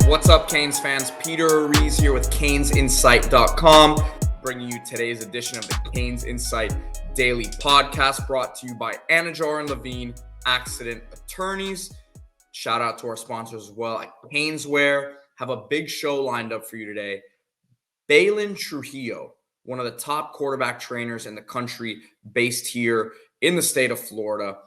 What's up, Canes fans? Peter Ariz here with CanesInsight.com, bringing you today's edition of the CanesInsight Daily Podcast, brought to you by Anajar and Levine Accident Attorneys. Shout out to our sponsors as well at Caneswear. Have a big show lined up for you today. Baylin Trujillo, one of the top quarterback trainers in the country, based here in the state of Florida.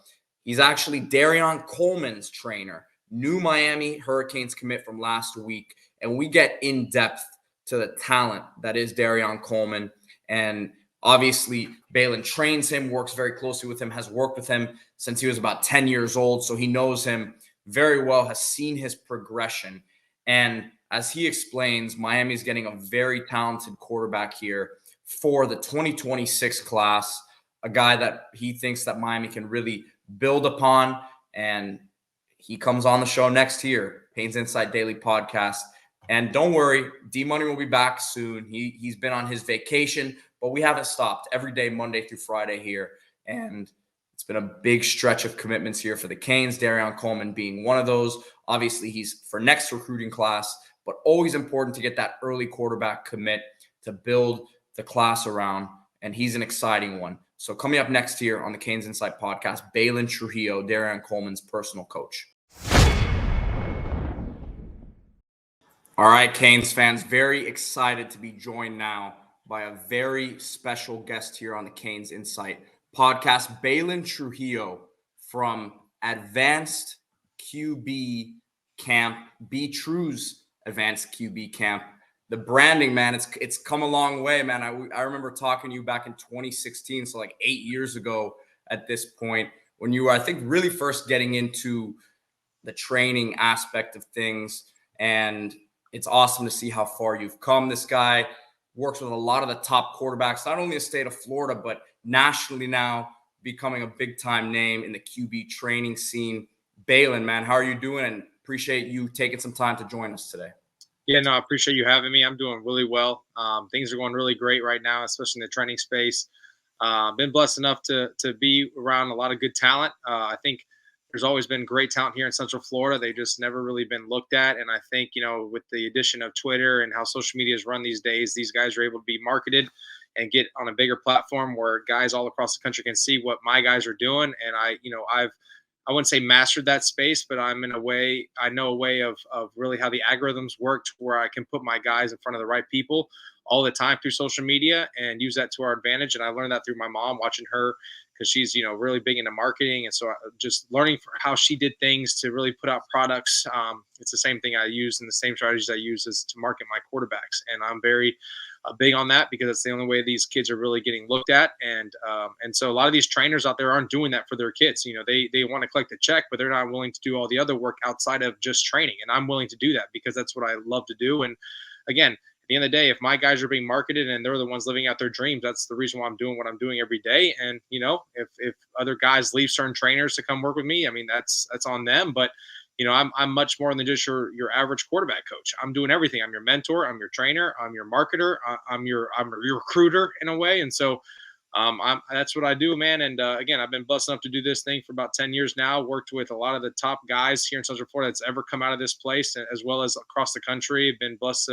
He's actually Dereon Coleman's trainer. New Miami Hurricanes commit from last week, and we get in depth to the talent that is Dereon Coleman. And obviously, Baylin trains him, works very closely with him, has worked with him since he was about 10 years old, so he knows him very well, has seen his progression. And as he explains, Miami's getting a very talented quarterback here for the 2026 class, a guy that he thinks that Miami can really build upon. And he comes on the show next year, CanesInsight Daily Podcast. And don't worry, D-Money will be back soon. He's been on his vacation, but we haven't stopped every day, Monday through Friday here. And it's been a big stretch of commitments here for the Canes, Dereon Coleman being one of those. Obviously, he's for next recruiting class, but always important to get that early quarterback commit to build the class around. And he's an exciting one. So coming up next year on the CanesInsight Podcast, Baylin Trujillo, Dereon Coleman's personal coach. All right, Canes fans, very excited to be joined now by a very special guest here on the CanesInsight Podcast, Baylin Trujillo from Advanced QB Camp, B-True's Advanced QB Camp. The branding, man, it's come a long way, man. I remember talking to you back in 2016, so like 8 years ago at this point, when you were, I think, really first getting into the training aspect of things. And it's awesome to see how far you've come. This guy works with a lot of the top quarterbacks, not only in the state of Florida, but nationally now, becoming a big-time name in the QB training scene. Baylin, man, how are you doing? And appreciate you taking some time to join us today. Yeah, no, I appreciate you having me. I'm doing really well. Things are going really great right now, especially in the training space. Been blessed enough to be around a lot of good talent. I think there's always been great talent here in Central Florida. They just never really been looked at. And I think, with the addition of Twitter and how social media is run these days, these guys are able to be marketed and get on a bigger platform where guys all across the country can see what my guys are doing. And I wouldn't say mastered that space, but I know a way of really how the algorithms work to where I can put my guys in front of the right people all the time through social media and use that to our advantage. And I learned that through my mom, watching her, because she's, really big into marketing. And so just learning how she did things to really put out products. It's the same thing I use and the same strategies I use as to market my quarterbacks. And I'm very big on that because it's the only way these kids are really getting looked at. And so a lot of these trainers out there aren't doing that for their kids. They want to collect a check, but they're not willing to do all the other work outside of just training. And I'm willing to do that because that's what I love to do. And again, at the end of the day, if my guys are being marketed and they're the ones living out their dreams, that's the reason why I'm doing what I'm doing every day. And, if other guys leave certain trainers to come work with me, I mean, that's on them. But I'm much more than just your average quarterback coach. I'm doing everything. I'm your mentor. I'm your trainer. I'm your marketer. I'm your recruiter in a way. And so that's what I do, man. And again, I've been blessed enough to do this thing for about 10 years now. Worked with a lot of the top guys here in Central Florida that's ever come out of this place, as well as across the country. Been blessed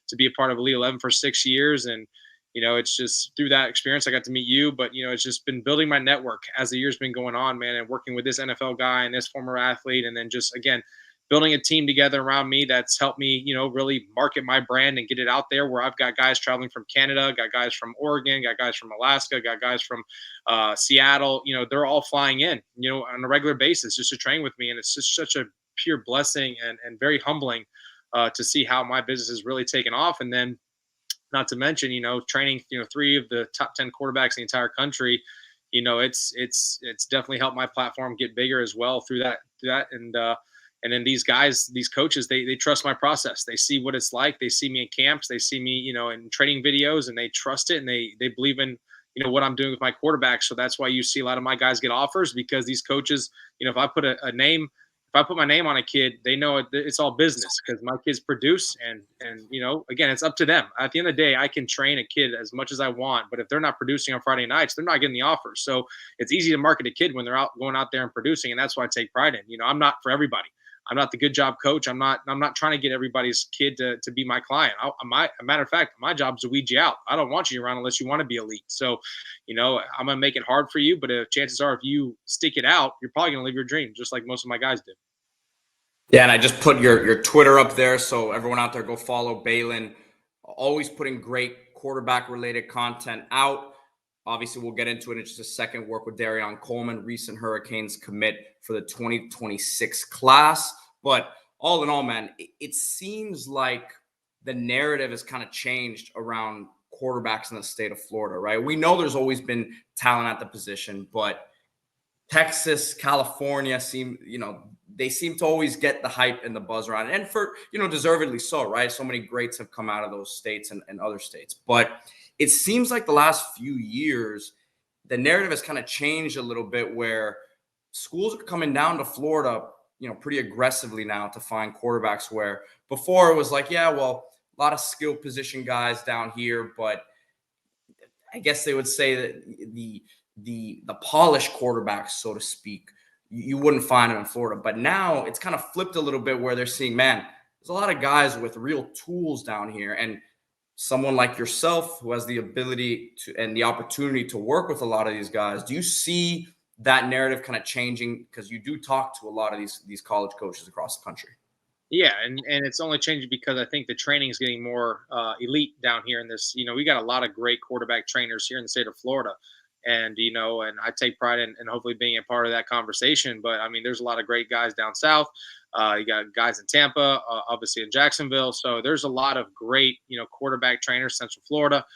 to be a part of Elite 11 for 6 years. And it's just through that experience I got to meet you, but it's just been building my network as the years been going on, man, and working with this NFL guy and this former athlete, and then just again building a team together around me that's helped me, really market my brand and get it out there. Where I've got guys traveling from Canada, got guys from Oregon, got guys from Alaska, got guys from Seattle. They're all flying in, on a regular basis just to train with me, and it's just such a pure blessing and very humbling to see how my business has really taken off. And then, not to mention, training, 3 of the top 10 quarterbacks in the entire country, it's definitely helped my platform get bigger as well through that. And then these guys, these coaches, they trust my process. They see what it's like. They see me in camps. They see me, in training videos, and they trust it. And they believe in, what I'm doing with my quarterback. So that's why you see a lot of my guys get offers, because these coaches, if I put if I put my name on a kid, they know it's all business because my kids produce and again, it's up to them. At the end of the day, I can train a kid as much as I want, but if they're not producing on Friday nights, they're not getting the offers. So it's easy to market a kid when they're going out there and producing. And that's why I take pride in, I'm not for everybody. I'm not the good job coach. I'm not trying to get everybody's kid to be my client. A matter of fact, my job is to weed you out. I don't want you around unless you want to be elite. So, I'm going to make it hard for you, but chances are if you stick it out, you're probably going to live your dream just like most of my guys do. Yeah, and I just put your Twitter up there, so everyone out there go follow Baylin. Always putting great quarterback related content out. Obviously, we'll get into it in just a second. Work with Dereon Coleman, recent Hurricanes commit for the 2026 class. But all in all, man, it seems like the narrative has kind of changed around quarterbacks in the state of Florida, right? We know there's always been talent at the position, but Texas, California they seem to always get the hype and the buzz around it. And for, deservedly so, right? So many greats have come out of those states and other states. But it seems like the last few years, the narrative has kind of changed a little bit where schools are coming down to Florida, pretty aggressively now to find quarterbacks, where before it was like, yeah, well, a lot of skill position guys down here, but I guess they would say that the polished quarterbacks, so to speak, you wouldn't find them in Florida. But now it's kind of flipped a little bit where they're seeing, man, there's a lot of guys with real tools down here. And someone like yourself who has the ability to and the opportunity to work with a lot of these guys, do you see that narrative kind of changing? Because you do talk to a lot of these college coaches across the country. Yeah, and it's only changing because I think the training is getting more elite down here in this. We got a lot of great quarterback trainers here in the state of Florida, and and I take pride in hopefully being a part of that conversation. But I mean, there's a lot of great guys down south. You got guys in Tampa, obviously in Jacksonville. So there's a lot of great quarterback trainers, Central Florida.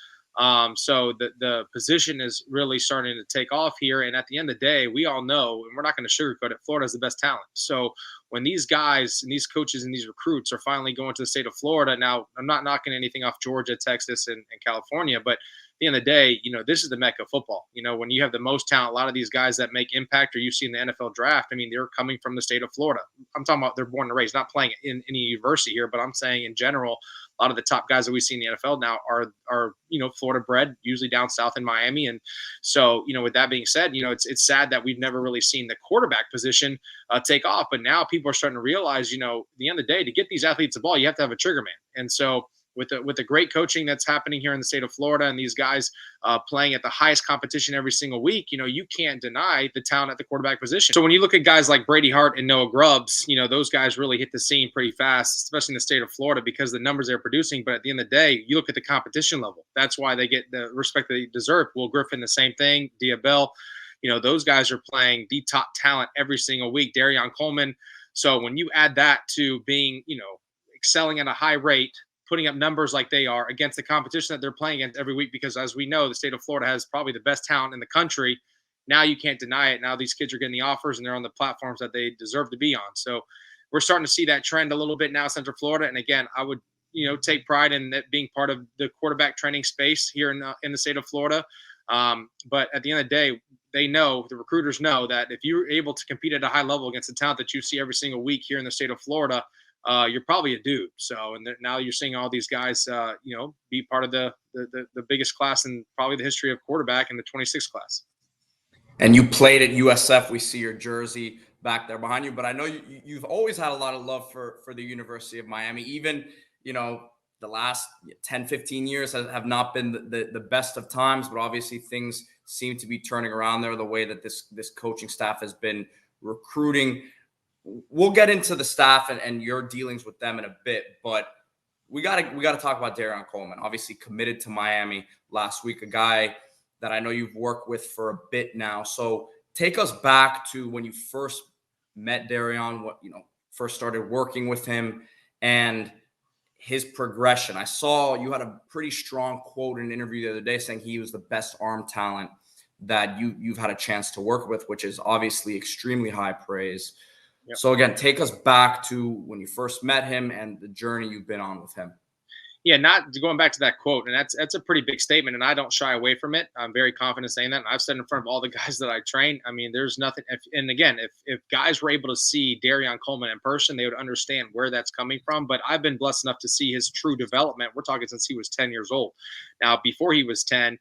So the position is really starting to take off here. And at the end of the day, we all know, and we're not going to sugarcoat it, Florida is the best talent. So when these guys and these coaches and these recruits are finally going to the state of Florida, now I'm not knocking anything off Georgia, Texas, and California, but at the end of the day, this is the mecca of football. When you have the most talent, a lot of these guys that make impact or you see in the NFL draft, I mean, they're coming from the state of Florida. I'm talking about they're born and raised, not playing in any university here, but I'm saying in general, a lot of the top guys that we see in the NFL now are Florida bred, usually down south in Miami. And so, with that being said, it's sad that we've never really seen the quarterback position take off. But now people are starting to realize, at the end of the day, to get these athletes the ball, you have to have a trigger man. And so with the great coaching that's happening here in the state of Florida and these guys playing at the highest competition every single week, you can't deny the talent at the quarterback position. So when you look at guys like Brady Hart and Noah Grubbs, those guys really hit the scene pretty fast, especially in the state of Florida because of the numbers they're producing. But at the end of the day, you look at the competition level. That's why they get the respect that they deserve. Will Griffin, the same thing. Dia Bell, those guys are playing the top talent every single week. Dereon Coleman. So when you add that to being, excelling at a high rate, putting up numbers like they are against the competition that they're playing against every week, because as we know, the state of Florida has probably the best talent in the country. Now you can't deny it. Now these kids are getting the offers and they're on the platforms that they deserve to be on. So we're starting to see that trend a little bit now, Central Florida. And again, I would, take pride in that being part of the quarterback training space here in the state of Florida. But at the end of the day, they know, the recruiters know that if you're able to compete at a high level against the talent that you see every single week here in the state of Florida, you're probably a dude. So, and now you're seeing all these guys, be part of the biggest class in probably the history of quarterback in the 26th class. And you played at USF. We see your jersey back there behind you, but I know you've always had a lot of love for the University of Miami. Even, the last 10, 15 years have not been the best of times, but obviously things seem to be turning around there the way that this coaching staff has been recruiting. We'll get into the staff and your dealings with them in a bit, but we gotta talk about Dereon Coleman. Obviously committed to Miami last week, a guy that I know you've worked with for a bit now. So take us back to when you first met Dereon, first started working with him and his progression. I saw you had a pretty strong quote in an interview the other day saying he was the best arm talent that you've had a chance to work with, which is obviously extremely high praise. Yep. So again, take us back to when you first met him and the journey you've been on with him. Yeah, not going back to that quote, and that's a pretty big statement, and I don't shy away from it. I'm very confident saying that. And I've said in front of all the guys that I train. I mean, there's nothing. If guys were able to see Dereon Coleman in person, they would understand where that's coming from. But I've been blessed enough to see his true development. We're talking since he was 10 years old. Now, before he was 10.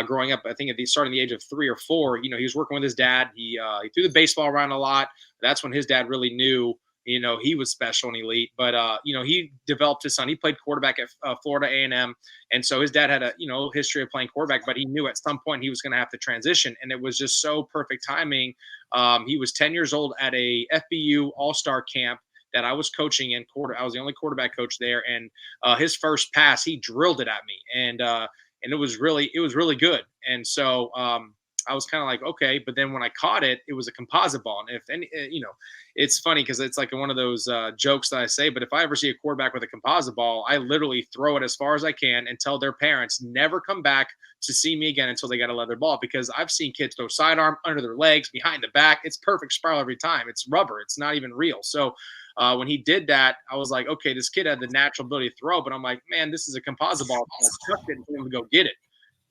Growing up, I think starting the age of 3 or 4, he was working with his dad. He threw the baseball around a lot. That's when his dad really knew he was special and elite. But he developed his son. He played quarterback at Florida A&M, and so his dad had a history of playing quarterback. But he knew at some point he was going to have to transition, and it was just so perfect timing. He was 10 years old at a FBU All-Star camp that I was coaching in. I was the only quarterback coach there, and his first pass, he drilled it at me, and it was really good. And so I was kind of like, okay, but then when I caught it, it was a composite ball. And if any, it's funny because it's like one of those jokes that I say, but if I ever see a quarterback with a composite ball, I literally throw it as far as I can and tell their parents never come back to see me again until they got a leather ball, because I've seen kids throw sidearm, under their legs, behind the back. It's perfect spiral every time. It's rubber. It's not even real. So when he did that, I was like, okay, this kid had the natural ability to throw, but I'm like, man, this is a composite ball. I chucked it and told him to go get it,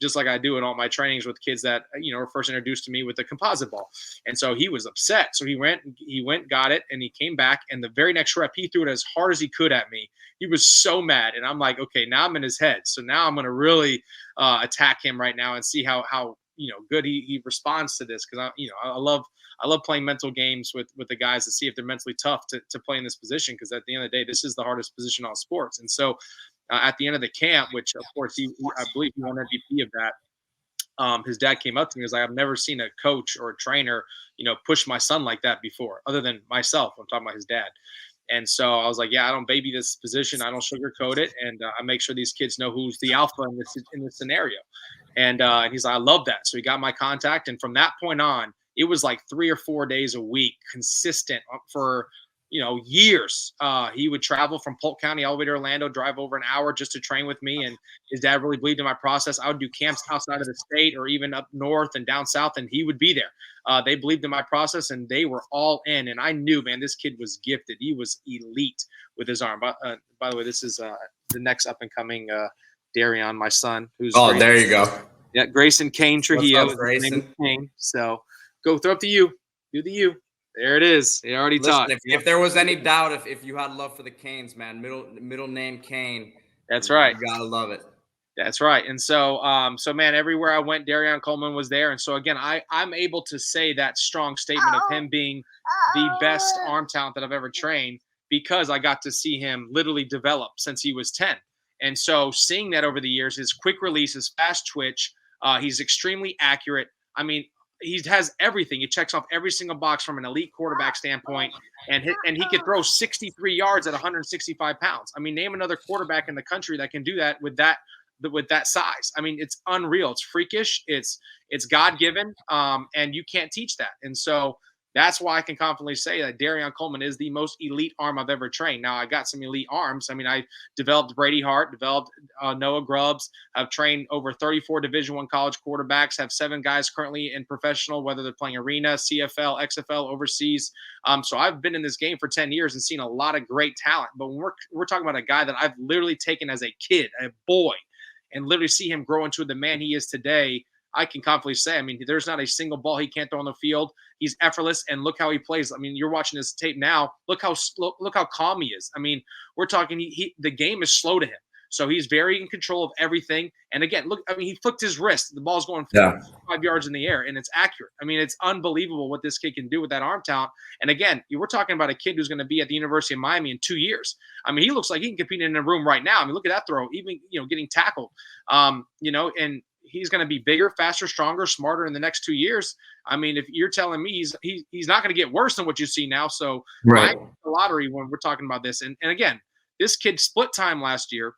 just like I do in all my trainings with kids that were first introduced to me with the composite ball. And so he was upset. So he went, got it, and he came back. And the very next rep, he threw it as hard as he could at me. He was so mad, and I'm like, okay, now I'm in his head. So now I'm going to really attack him right now and see how good he responds to this, because I love playing mental games with the guys to see if they're mentally tough to play in this position, because at the end of the day, this is the hardest position in all sports. And so at the end of the camp, which of course I believe he won MVP of that, his dad came up to me and was like, I've never seen a coach or a trainer push my son like that before, other than myself. I'm talking about his dad. And so I was like, yeah, I don't baby this position. I don't sugarcoat it. And I make sure these kids know who's the alpha in this scenario. And he's like, I love that. So he got my contact. And from that point on, it was like 3 or 4 days a week, consistent for, years. He would travel from Polk County all the way to Orlando, drive over an hour just to train with me. And his dad really believed in my process. I would do camps outside of the state or even up north and down south, and he would be there. They believed in my process, and they were all in. And I knew, man, this kid was gifted. He was elite with his arm. By the way, this is the next up and coming Dereon, my son, who's there you go. Yeah, Grayson Kane Trujillo. What's up, Grayson? Kane. So go throw up to you. Do the you. There it is. He already talked. If there was any doubt, if you had love for the Canes, man, middle name Kane. That's right. You gotta love it. That's right. And so, man, everywhere I went, Dereon Coleman was there. And so again, I'm able to say that strong statement of him being the best arm talent that I've ever trained, because I got to see him literally develop since he was 10. And so seeing that over the years, his quick release, his fast twitch, he's extremely accurate. I mean, he has everything. He checks off every single box from an elite quarterback standpoint, and he could throw 63 yards at 165 pounds. I mean, name another quarterback in the country that can do that with that size. I mean, it's unreal. It's freakish. It's God-given, and you can't teach that. And so that's why I can confidently say that Dereon Coleman is the most elite arm I've ever trained. Now, I got some elite arms. I mean, I developed Brady Hart, developed Noah Grubbs. I've trained over 34 Division I college quarterbacks, have 7 guys currently in professional, whether they're playing arena, CFL, XFL, overseas. So I've been in this game for 10 years and seen a lot of great talent. But when we're talking about a guy that I've literally taken as a kid, a boy, and literally see him grow into the man he is today, I can confidently say, I mean, there's not a single ball he can't throw on the field. He's effortless, and look how he plays. I mean, you're watching this tape now. Look how calm he is. I mean, we're talking the game is slow to him, so he's very in control of everything. And again, look, I mean, he flicked his wrist. The ball's going 5 yards in the air, and it's accurate. I mean, it's unbelievable what this kid can do with that arm talent. And again, we're talking about a kid who's going to be at the University of Miami in 2 years. I mean, he looks like he can compete in a room right now. I mean, look at that throw, even getting tackled. And he's going to be bigger, faster, stronger, smarter in the next 2 years. I mean, if you're telling me he's not going to get worse than what you see now. So right. The lottery when we're talking about this. And again, this kid split time last year,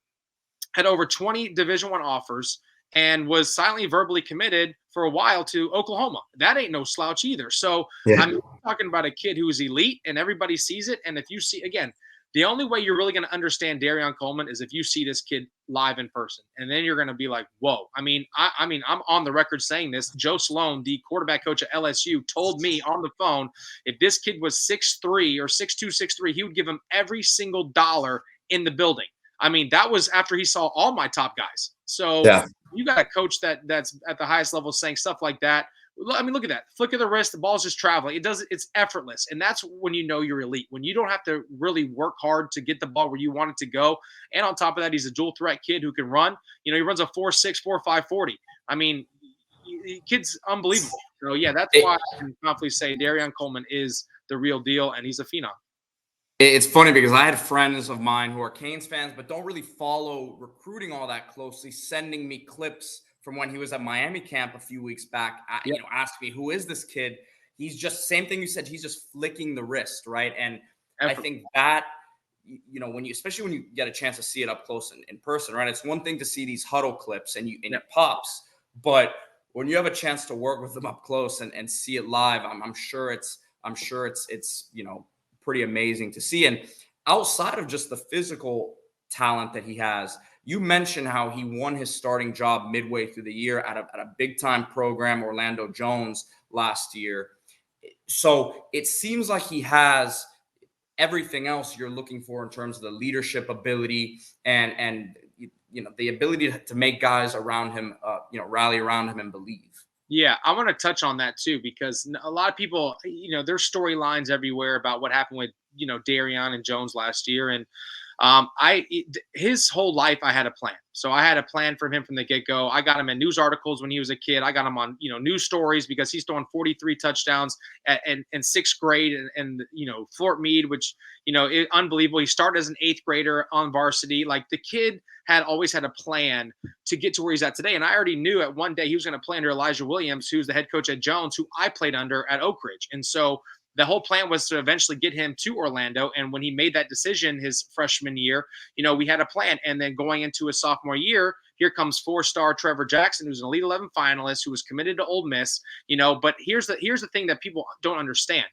had over 20 Division I offers, and was silently verbally committed for a while to Oklahoma. That ain't no slouch either. So I'm talking about a kid who is elite, and everybody sees it. And if you see, again, the only way you're really going to understand Dereon Coleman is if you see this kid live in person, and then you're going to be like, "Whoa!" I mean, I'm on the record saying this. Joe Sloan, the quarterback coach at LSU, told me on the phone if this kid was 6'3" or 6'2", 6'3", he would give him every single dollar in the building. I mean, that was after he saw all my top guys. So you got a coach that's at the highest level saying stuff like that. I mean, look at that. Flick of the wrist, the ball's just traveling. It's effortless. And that's when you know you're elite, when you don't have to really work hard to get the ball where you want it to go. And on top of that, he's a dual threat kid who can run. He runs a 4.6, 4.5 40. I mean, kid's unbelievable. So, yeah, that's why I can confidently say Dereon Coleman is the real deal, and he's a phenom. It's funny because I had friends of mine who are Canes fans, but don't really follow recruiting all that closely, sending me clips from when he was at Miami camp a few weeks back. Yep. Asking me, who is this kid? He's just, same thing you said, he's just flicking the wrist, right? And I think that, especially when you get a chance to see it up close in person, right? It's one thing to see these huddle clips and it pops, but when you have a chance to work with them up close and see it live, I'm sure it's pretty amazing to see. And outside of just the physical talent that he has, you mentioned how he won his starting job midway through the year at a big time program, Orlando Jones, last year. So it seems like he has everything else you're looking for in terms of the leadership ability and the ability to make guys around him rally around him and believe. Yeah, I want to touch on that too, because a lot of people, there's storylines everywhere about what happened with, Dereon and Jones last year. And his whole life, I had a plan. So I had a plan for him from the get-go. I got him in news articles when he was a kid. I got him on, news stories because he's throwing 43 touchdowns in sixth grade and Fort Meade, which, unbelievable. He started as an eighth grader on varsity. Like, the kid had always had a plan to get to where he's at today. And I already knew at one day he was going to play under Elijah Williams, who's the head coach at Jones, who I played under at Oak Ridge. And so the whole plan was to eventually get him to Orlando. And when he made that decision his freshman year, we had a plan. And then going into his sophomore year, here comes four-star Trevor Jackson, who's an Elite 11 finalist, who was committed to Ole Miss. But here's the thing that people don't understand.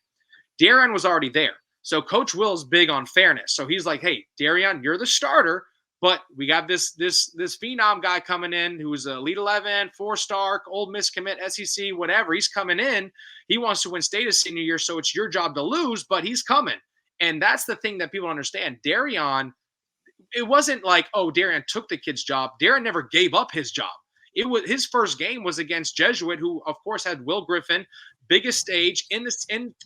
Dereon was already there. So Coach Will's big on fairness. So he's like, hey, Dereon, you're the starter, but we got this phenom guy coming in who's a Elite 11, four-star, Ole Miss commit, SEC, whatever. He's coming in. He wants to win state his senior year, so it's your job to lose, but he's coming. And that's the thing that people understand. Dereon, it wasn't like, oh, Dereon took the kid's job. Dereon never gave up his job. It was his first game was against Jesuit, who of course had Will Griffin, biggest stage in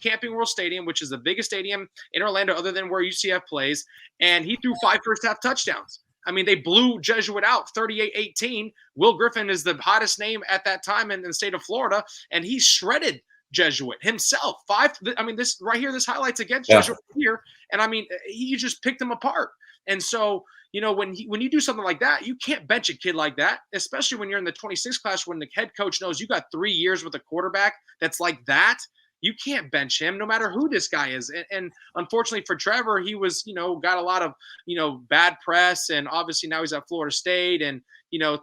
Camping World Stadium, which is the biggest stadium in Orlando other than where UCF plays. And he threw 5 first-half touchdowns. I mean, they blew Jesuit out 38-18. Will Griffin is the hottest name at that time in the state of Florida, and he shredded Jesuit himself. This right here, this highlights against Jesuit here, and I mean, he just picked them apart. And so, when you do something like that, you can't bench a kid like that, especially when you're in the 26 class, when the head coach knows you got 3 years with a quarterback that's like that. You can't bench him no matter who this guy is. And unfortunately for Trevor, he was, got a lot of, bad press. And obviously now he's at Florida State and,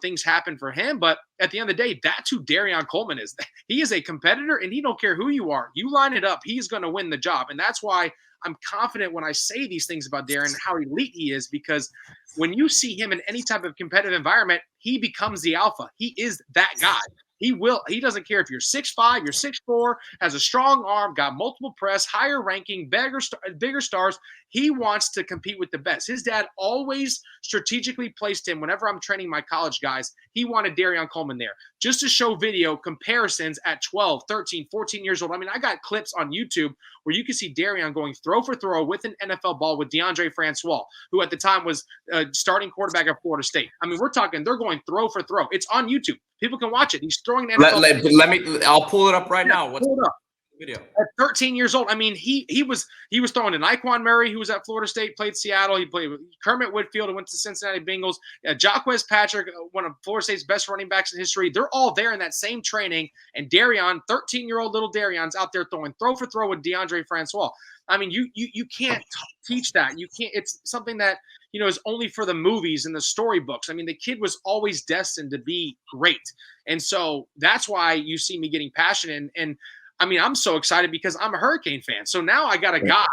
things happen for him. But at the end of the day, that's who Dereon Coleman is. He is a competitor and he don't care who you are. You line it up, he's going to win the job. And that's why I'm confident when I say these things about Dereon, how elite he is, because when you see him in any type of competitive environment, he becomes the alpha. He is that guy. He doesn't care if you're 6'5", you're 6'4", has a strong arm, got multiple press, higher ranking, bigger stars. He wants to compete with the best. His dad always strategically placed him. Whenever I'm training my college guys, he wanted Dereon Coleman there just to show video comparisons at 12, 13, 14 years old. I mean, I got clips on YouTube where you can see Dereon going throw for throw with an NFL ball with DeAndre Francois, who at the time was starting quarterback at Florida State. I mean, we're talking, they're going throw for throw. It's on YouTube. People can watch it. He's throwing an NFL. I'll pull it up right now. What's the video? At 13 years old. I mean, he was throwing to Naquan Murray, who was at Florida State, played Seattle. He played with Kermit Whitfield, who went to Cincinnati Bengals. Jaquez Patrick, one of Florida State's best running backs in history. They're all there in that same training. And Dereon, 13-year-old little Dereon's out there throwing throw for throw with DeAndre Francois. I mean, you can't teach that. You can't. It's something that is only for the movies and the storybooks. I mean, the kid was always destined to be great, and so that's why you see me getting passionate. And I mean, I'm so excited because I'm a Hurricane fan. So now I got a guy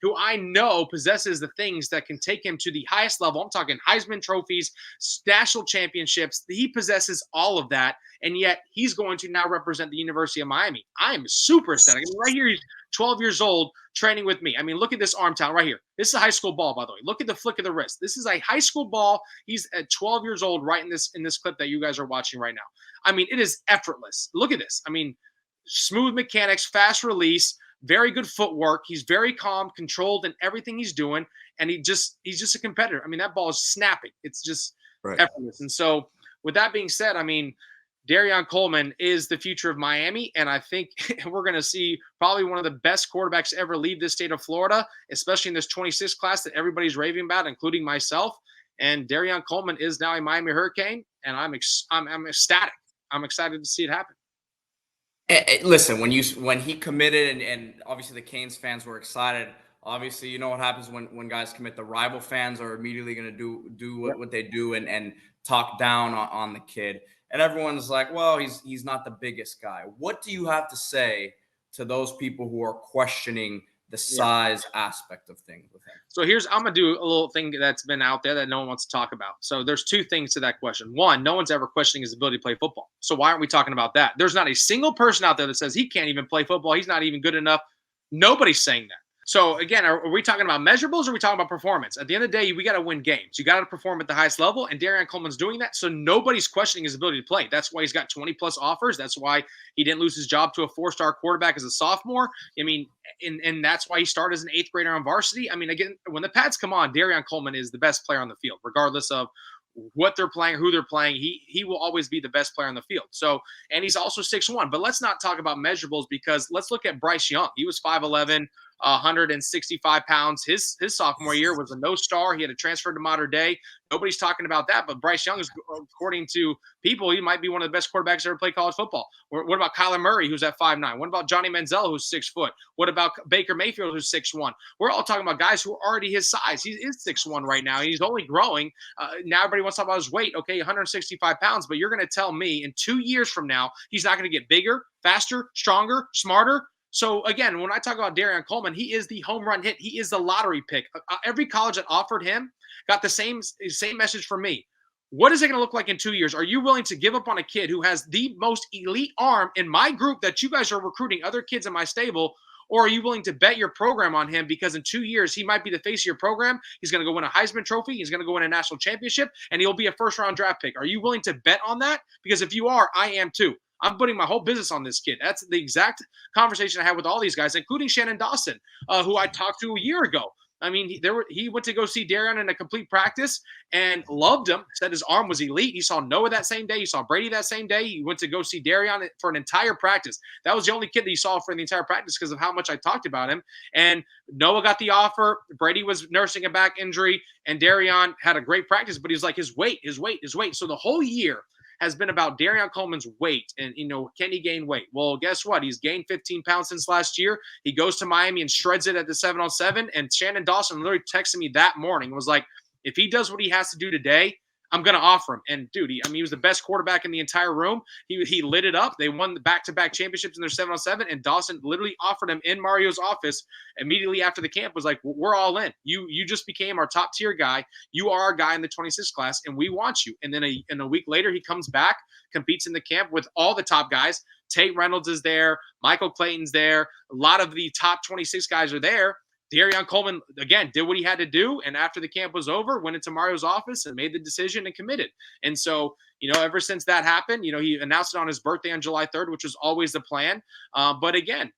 who I know possesses the things that can take him to the highest level. I'm talking Heisman trophies, national championships. He possesses all of that, and yet he's going to now represent the University of Miami. I am super ecstatic. I mean, right here, he's 12 years old training with me. I mean, look at this arm talent right here. This is a high school ball, by the way. Look at the flick of the wrist. This is a high school ball. He's at 12 years old right in this clip that you guys are watching right now. I mean, it is effortless. Look at this. I mean, smooth mechanics, fast release, very good footwork. He's very calm, controlled in everything he's doing. And he's just a competitor. I mean, that ball is snapping. It's just effortless. And so with that being said, I mean, Dereon Coleman is the future of Miami, and I think we're going to see probably one of the best quarterbacks to ever leave this state of Florida, especially in this 26 class that everybody's raving about, including myself. And Dereon Coleman is now a Miami Hurricane, and I'm ecstatic. I'm excited to see it happen. Listen, when he committed, and obviously the Canes fans were excited. Obviously, you know what happens when guys commit. The rival fans are immediately going to do what they do and talk down on the kid. And everyone's like, well, he's not the biggest guy. What do you have to say to those people who are questioning the size aspect of things with him? So I'm going to do a little thing that's been out there that no one wants to talk about. So there's two things to that question. One, no one's ever questioning his ability to play football. So why aren't we talking about that? There's not a single person out there that says he can't even play football. He's not even good enough. Nobody's saying that. So again, are we talking about measurables or are we talking about performance? At the end of the day, we got to win games. You got to perform at the highest level, and Dereon Coleman's doing that. So nobody's questioning his ability to play. That's why he's got 20 plus offers. That's why he didn't lose his job to a 4-star quarterback as a sophomore. I mean, and that's why he started as an 8th grader on varsity. I mean, again, when the pads come on, Dereon Coleman is the best player on the field, regardless of what they're playing, who they're playing. He will always be the best player on the field. So, and he's also 6'1". But let's not talk about measurables, because let's look at Bryce Young. He was 5'11", 165 pounds. His sophomore year was a no-star. He had to transfer to Mater Dei. Nobody's talking about that, but Bryce Young is, according to people, he might be one of the best quarterbacks to ever play college football. What about Kyler Murray, who's at 5'9"? What about Johnny Manziel, who's 6 foot? What about Baker Mayfield, who's 6'1"? We're all talking about guys who are already his size. He is 6'1" right now. He's only growing. Now everybody wants to talk about his weight. Okay, 165 pounds, but you're going to tell me in 2 years from now, he's not going to get bigger, faster, stronger, smarter? So again, when I talk about Dereon Coleman, he is the home run hit. He is the lottery pick. Every college that offered him got the same message from me. What is it going to look like in 2 years? Are you willing to give up on a kid who has the most elite arm in my group that you guys are recruiting other kids in my stable? Or are you willing to bet your program on him, because in 2 years, he might be the face of your program. He's going to go win a Heisman Trophy. He's going to go win a national championship, and he'll be a first-round draft pick. Are you willing to bet on that? Because if you are, I am too. I'm putting my whole business on this kid. That's the exact conversation I had with all these guys, including Shannon Dawson, who I talked to a year ago. I mean, he went to go see Dereon in a complete practice and loved him, said his arm was elite. He saw Noah that same day. He saw Brady that same day. He went to go see Dereon for an entire practice. That was the only kid that he saw for the entire practice because of how much I talked about him. And Noah got the offer. Brady was nursing a back injury, and Dereon had a great practice, but he was like, his weight. So the whole year has been about Dereon Coleman's weight and, can he gain weight? Well, guess what? He's gained 15 pounds since last year. He goes to Miami and shreds it at the 7-on-7. And Shannon Dawson literally texted me that morning and was like, if he does what he has to do today, I'm going to offer him. And dude, he was the best quarterback in the entire room. He lit it up. They won the back-to-back championships in their 7-on-7, and Dawson literally offered him in Mario's office immediately after the camp, was like, we're all in. You just became our top tier guy. You are our guy in the 26 class, and we want you. And then a week later, he comes back, competes in the camp with all the top guys. Tate Reynolds is there. Michael Clayton's there. A lot of the top 26 guys are there. Dereon Coleman, again, did what he had to do, and after the camp was over, went into Mario's office and made the decision and committed. And so, ever since that happened, he announced it on his birthday on July 3rd, which was always the plan. But again,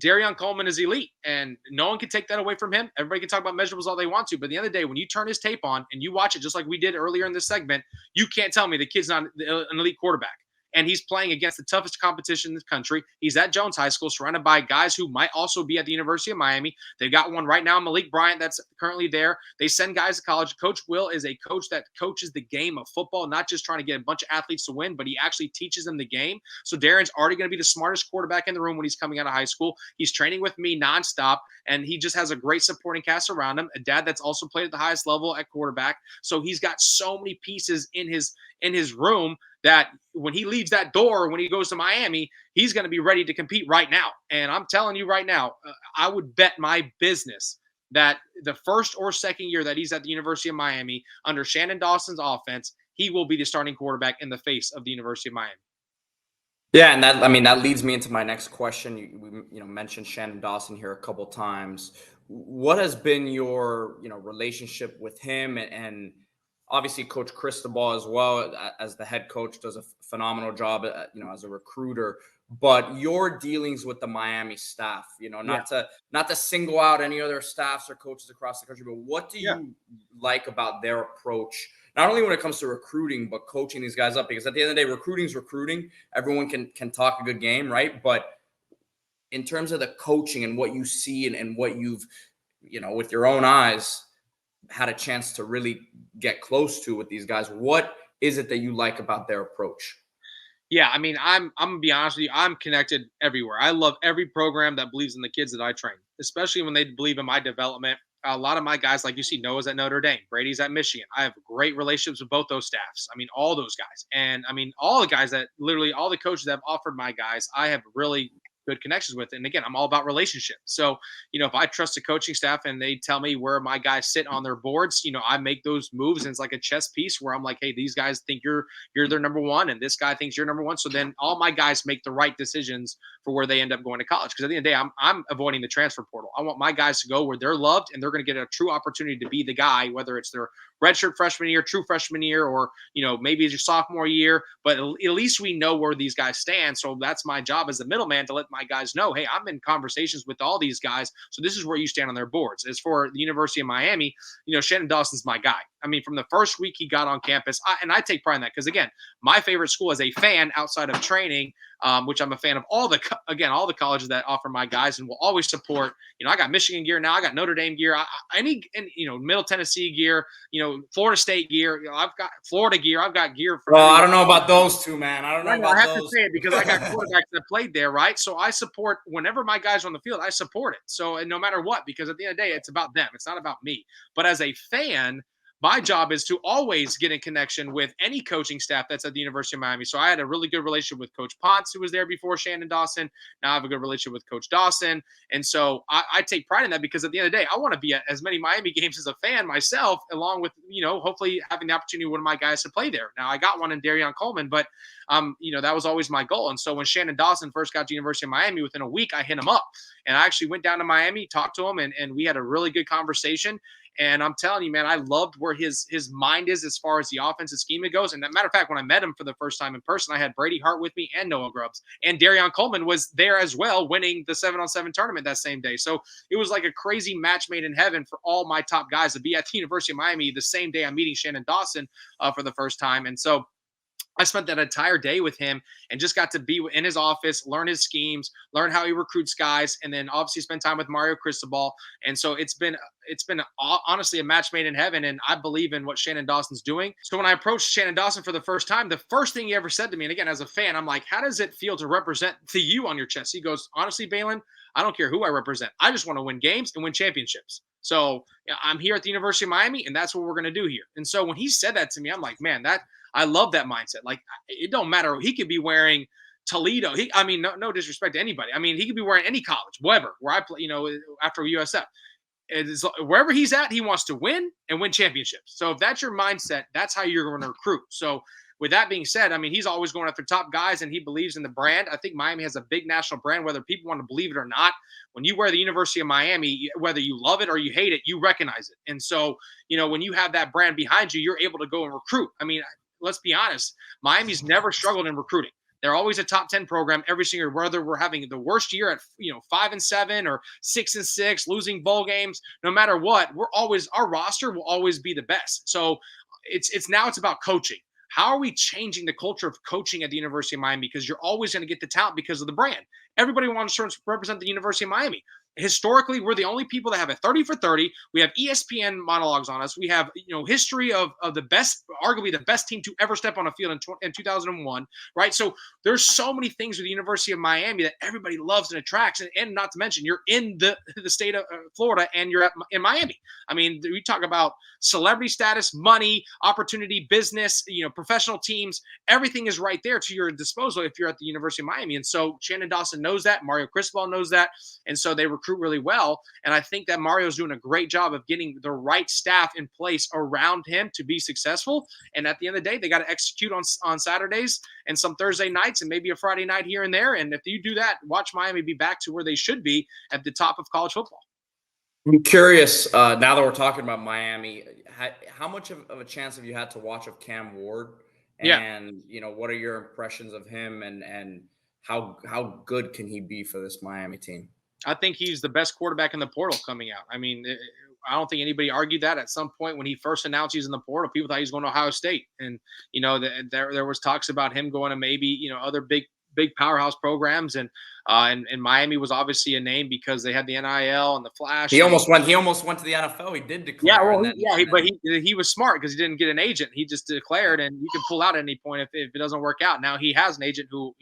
Dereon Coleman is elite, and no one can take that away from him. Everybody can talk about measurables all they want to, but at the end of the day, when you turn his tape on and you watch it just like we did earlier in this segment, you can't tell me the kid's not an elite quarterback. And he's playing against the toughest competition in the country. He's at Jones High School, surrounded by guys who might also be at the University of Miami. They've got one right now, Malik Bryant, that's currently there. They send guys to college. Coach Will is a coach that coaches the game of football, not just trying to get a bunch of athletes to win, but he actually teaches them the game. So Dereon's already going to be the smartest quarterback in the room when he's coming out of high school. He's training with me nonstop, and he just has a great supporting cast around him, a dad that's also played at the highest level at quarterback. So he's got so many pieces in his room that when he leaves that door, when he goes to Miami, he's going to be ready to compete right now. And I'm telling you right now, I would bet my business that the first or second year that he's at the University of Miami under Shannon Dawson's offense, he will be the starting quarterback in the face of the University of Miami. Yeah, and that leads me into my next question. You mentioned Shannon Dawson here a couple times. What has been your relationship with him, and obviously Coach Cristobal as well as the head coach does a phenomenal job, as a recruiter. But your dealings with the Miami staff, not to single out any other staffs or coaches across the country, but what do you like about their approach, not only when it comes to recruiting, but coaching these guys up. Because at the end of the day, recruiting is recruiting. Everyone can talk a good game, right? But in terms of the coaching and what you see and what you've, with your own eyes, had a chance to really get close to with these guys, what is it that you like about their approach? Yeah, I mean, I'm gonna be honest with you. I'm connected everywhere. I love every program that believes in the kids that I train, especially when they believe in my development. A lot of my guys, like you see, Noah's at Notre Dame, Brady's at Michigan. I have great relationships with both those staffs. I mean, all those guys, and I mean, all the guys that literally all the coaches that have offered my guys, I have really good connections with. And again, I'm all about relationships. So, if I trust the coaching staff and they tell me where my guys sit on their boards, I make those moves, and it's like a chess piece where I'm like, hey, these guys think you're their number one, and this guy thinks you're number one. So then all my guys make the right decisions for where they end up going to college. Because at the end of the day, I'm avoiding the transfer portal. I want my guys to go where they're loved and they're going to get a true opportunity to be the guy, whether it's their redshirt freshman year, true freshman year, or maybe it's your sophomore year. But at least we know where these guys stand. So that's my job as the middleman to let my guys know, hey, I'm in conversations with all these guys. So this is where you stand on their boards. As for the University of Miami, Shannon Dawson's my guy. I mean, from the first week he got on campus, and I take pride in that because, again, my favorite school as a fan outside of training, which I'm a fan of all the colleges that offer my guys and will always support. I got Michigan gear now. I got Notre Dame gear. I need, Middle Tennessee gear, Florida State gear. I've got Florida gear. I've got gear for. Well, I don't know about those two, man. I don't know about I have those. to say it because I got quarterbacks that played there, right? So I support whenever my guys are on the field. I support it. So and no matter what, because at the end of the day, it's about them. It's not about me. But as a fan, my job is to always get in connection with any coaching staff that's at the University of Miami. So I had a really good relationship with Coach Ponce, who was there before Shannon Dawson. Now I have a good relationship with Coach Dawson. And so I take pride in that because at the end of the day, I want to be at as many Miami games as a fan myself, along with, hopefully having the opportunity of one of my guys to play there. Now I got one in Dereon Coleman, but, that was always my goal. And so when Shannon Dawson first got to University of Miami, within a week, I hit him up. And I actually went down to Miami, talked to him, and we had a really good conversation. And I'm telling you, man, I loved where his mind is as far as the offensive schema goes. And as a matter of fact, when I met him for the first time in person, I had Brady Hart with me and Noah Grubbs. And Dereon Coleman was there as well, winning the 7-on-7 tournament that same day. So it was like a crazy match made in heaven for all my top guys to be at the University of Miami the same day I'm meeting Shannon Dawson for the first time. And so I spent that entire day with him and just got to be in his office, learn his schemes, learn how he recruits guys, and then obviously spend time with Mario Cristobal. And so it's been honestly a match made in heaven, and I believe in what Shannon Dawson's doing. So when I approached Shannon Dawson for the first time, the first thing he ever said to me, and again, as a fan, I'm like, how does it feel to represent the U on your chest? He goes, honestly, Baylin, I don't care who I represent. I just want to win games and win championships. So I'm here at the University of Miami, and that's what we're going to do here. And so when he said that to me, I'm like, man, I love that mindset. Like, it don't matter. He could be wearing Toledo. No disrespect to anybody. I mean, he could be wearing any college, wherever, where I play, after USF. Wherever he's at, he wants to win and win championships. So if that's your mindset, that's how you're going to recruit. So with that being said, I mean, he's always going after top guys and he believes in the brand. I think Miami has a big national brand, whether people want to believe it or not. When you wear the University of Miami, whether you love it or you hate it, you recognize it. And so, when you have that brand behind you, you're able to go and recruit. I mean, let's be honest, Miami's never struggled in recruiting. They're always a top 10 program every single year, whether we're having the worst year at 5-7 or 6-6, losing bowl games. No matter what, our roster will always be the best. So it's about coaching. How are we changing the culture of coaching at the University of Miami? Because you're always going to get the talent because of the brand. Everybody wants to represent the University of Miami. Historically, we're the only people that have a 30 for 30. We have ESPN monologues on us. We have, history of the best, arguably the best team to ever step on a field in 2001, right? So there's so many things with the University of Miami that everybody loves and attracts. And not to mention, you're in the state of Florida and you're in Miami. I mean, we talk about celebrity status, money, opportunity, business, professional teams. Everything is right there to your disposal if you're at the University of Miami. And so Shannon Dawson knows that. Mario Cristobal knows that. And so they recruit really well. And I think that Mario's doing a great job of getting the right staff in place around him to be successful. And at the end of the day, they got to execute on Saturdays and some Thursday nights and maybe a Friday night here and there. And if you do that, watch Miami be back to where they should be at the top of college football. I'm curious, now that we're talking about Miami, how much of a chance have you had to watch of Cam Ward? And, what are your impressions of him and how good can he be for this Miami team? I think he's the best quarterback in the portal coming out. I mean, I don't think anybody argued that at some point when he first announced he's in the portal. People thought he was going to Ohio State, and there was talks about him going to maybe other big powerhouse programs, and Miami was obviously a name because they had the NIL and the flash. He almost went to the NFL. He did declare. Yeah, well, but he was smart because he didn't get an agent. He just declared, and you can pull out at any point if it doesn't work out. Now he has an agent who